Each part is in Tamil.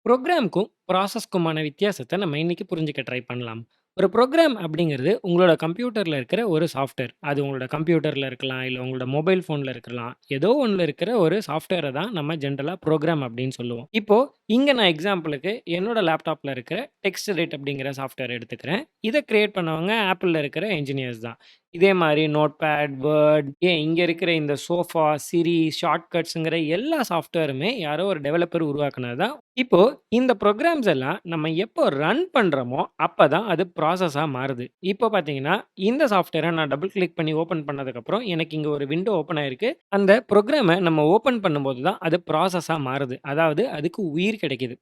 ப்ரோகிராம்க்கும், ப்ராசஸ்க்குமான வித்தியாசத்த நம்ம இன்னைக்கு புரிஞ்சுக்க ட்ரை பண்ணலாம். ஒரு ப்ரோகிராம் அப்படிங்கிறது உங்களோட கம்ப்யூட்டர்ல இருக்கிற ஒரு சாஃப்ட்வேர். அது உங்களோட கம்ப்யூட்டர்ல இருக்கலாம், இல்ல உங்களோட மொபைல் ஃபோன்ல இருக்கலாம். ஏதோ ஒண்ணுல இருக்கிற ஒரு சாஃப்ட்வேர தான் நம்ம ஜென்ரலா ப்ரோகிராம் அப்படின்னு சொல்லுவோம். இப்போ இங்க நான் எக்ஸாம்பிளுக்கு என்னோட லேப்டாப்ல இருக்கிற டெக்ஸ்ட் அப்படிங்கிற சாஃப்ட்வேர் எடுத்துக்கிறேன். இத கிரியேட் பண்ணவங்க ஆப்பிள்ல இருக்கிற என்ஜினியர்ஸ் தான். இதே மாரி நோட்பேட், வேர்ட் ஏன் இங்க இருக்கிற இந்த சோஃபா, சிரி, ஷார்ட்கட்ஸ்ங்கிற எல்லா சாஃப்ட்வேருமே யாரோ ஒரு டெவலப்பர் உருவாக்குனது தான். இப்போ இந்த புரோகிராம்ஸ் எல்லாம் நம்ம எப்போ ரன் பண்றோமோ, அப்பதான் அது ப்ராசஸா மாறுது. இப்போ பார்த்தீங்கன்னா, இந்த சாஃப்ட்வேர நான் டபுள் கிளிக் பண்ணி ஓப்பன் பண்ணதுக்கப்புறம், எனக்கு இங்க ஒரு விண்டோ ஓப்பன் ஆயிருக்கு. அந்த புரோகிராம நம்ம ஓப்பன் பண்ணும்போது தான் அது ப்ராசஸா மாறுது. அதாவது அதுக்கு உயிர் கிடைக்குது.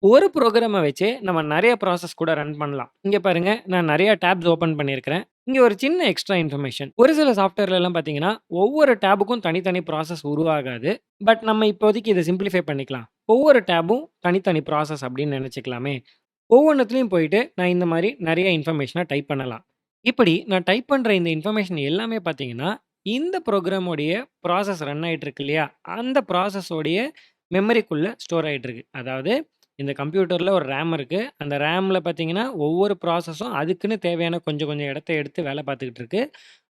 ஒரு புரோகிராம வச்சே நம்ம நெறைய ப்ராசஸ் கூட ரன் பண்ணலாம். இங்க பாருங்க, நான் நெறைய டேப்ஸ் ஓப்பன் பண்ணியிருக்கிறேன். இங்க ஒரு சின்ன எக்ஸ்ட்ரா இன்ஃபர்மேஷன். ஒரு சில சாஃப்ட்வேர்லலாம் பார்த்தீங்கன்னா, ஒவ்வொரு டேபுக்கும் தனித்தனி ப்ராசஸ் உருவாகாது. பட் நம்ம இப்போதைக்கு இத சிம்ப்ளிஃபை பண்ணிக்கலாம். ஒவ்வொரு டேபும் தனித்தனி ப்ராசஸ் அப்படின்னு நெனச்சுக்கலாமே. ஒவ்வொன்னத்துலயும் போயிட்டு நான் இந்த மாரி நெறைய இன்ஃபர்மேஷன டைப் பண்ணலாம். இப்படி நான் டைப் பண்ற இந்த இன்ஃபர்மேஷன் எல்லாமே பார்த்தீங்கன்னா, இந்த புரோகிராமோடைய ப்ராசஸ் ரன் ஆயிட்டு இருக்கு இல்லையா? அந்த ப்ராசஸோடைய மெமரிக்குள்ள ஸ்டோர் ஆயிட்டு இருக்கு. அதாவது இந்த கம்ப்யூட்டர்ல ஒரு ரேம் இருக்கு. அந்த ரேம்ல பார்த்தீங்கன்னா, ஒவ்வொரு ப்ராசஸும் அதுக்குன்னு தேவையான கொஞ்சம் கொஞ்சம் இடத்த எடுத்து வேலை பார்த்துக்கிட்டு இருக்கு.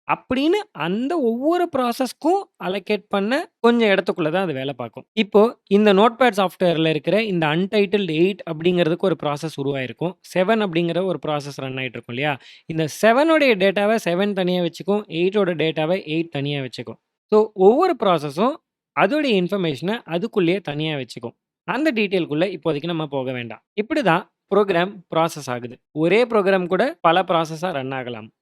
அப்படின்னு அந்த ஒவ்வொரு ப்ராசஸ்க்கும் அலோகேட் பண்ண கொஞ்சம் இடத்துக்குள்ள தான் அது வேலை பார்க்கும். இப்போ இந்த நோட்பேட் சாஃப்ட்வேர்ல இருக்கிற இந்த அன்டைட்டில்ட் 8 அப்படிங்கிறதுக்கு ஒரு ப்ராசஸ் உருவாயிருக்கும். 7 அப்படிங்கிற ஒரு ப்ராசஸ் ரன் ஆயிட்டு இருக்கும் இல்லையா? இந்த 7 உடைய டேட்டாவ 7 தனியா வச்சுக்கும். 8 ஓட டேட்டாவ 8 தனியா வச்சுக்கும். ஸோ ஒவ்வொரு ப்ராசஸும் அதோடைய இன்ஃபர்மேஷன அதுக்குள்ளேயே தனியா வச்சுக்கும். அந்த டீட்டெயில்க்குள்ள இப்போதைக்கு நம்ம போக வேண்டாம். இப்படிதான் புரோகிராம் ப்ராசஸ் ஆகுது. ஒரே புரோகிராம் கூட பல ப்ராசஸா ரன் ஆகலாம்.